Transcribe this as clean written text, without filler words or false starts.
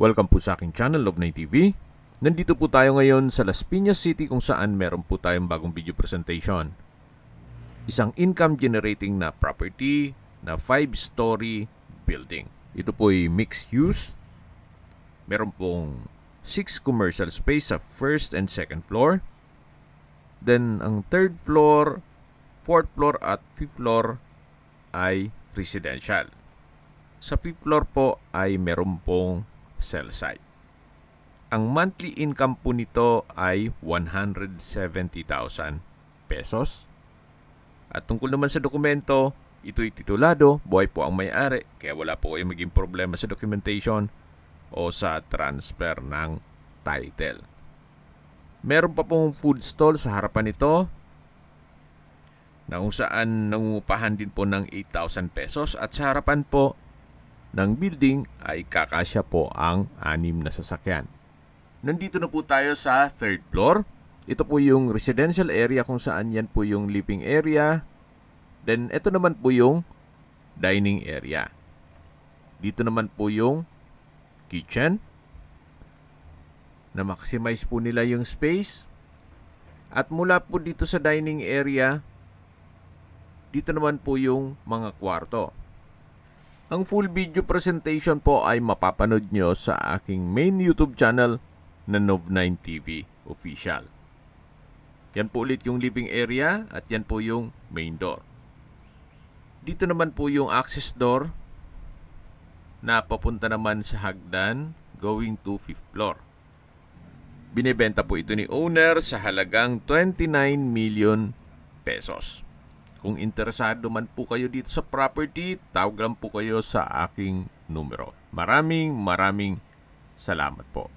Welcome po sa aking channel, Love9 TV. Nandito po tayo ngayon sa Las Piñas City kung saan meron po tayong bagong video presentation. Isang income generating na property na 5-story building. Ito po ay mixed use. Meron pong 6 commercial space sa first and second floor. Then ang third floor, fourth floor at fifth floor ay residential. Sa fifth floor po ay meron pong cell site. Ang monthly income po nito ay 170,000 pesos. At tungkol naman sa dokumento, ito'y titulado, buhay po ang may-ari, kaya wala po kayong maging problema sa documentation o sa transfer ng title. Meron pa pong food stall sa harapan nito na kung saan nangungupahan din po ng 8,000 pesos at sa harapan po ng building ay kakasya po ang 6 na sasakyan. Nandito na po tayo sa third floor. Ito po yung residential area kung saan yan po yung living area. Then ito naman po yung dining area. Dito naman po yung kitchen. Na-maximize po nila yung space. At mula po dito sa dining area, dito naman po yung mga kwarto. Ang full video presentation po ay mapapanood nyo sa aking main YouTube channel na Love9 TV Official. Yan po ulit yung living area at yan po yung main door. Dito naman po yung access door na papunta naman sa hagdan going to 5th floor. Binebenta po ito ni owner sa halagang 29 million pesos. Kung interesado man po kayo dito sa property, tawag lang po kayo sa aking numero. Maraming salamat po.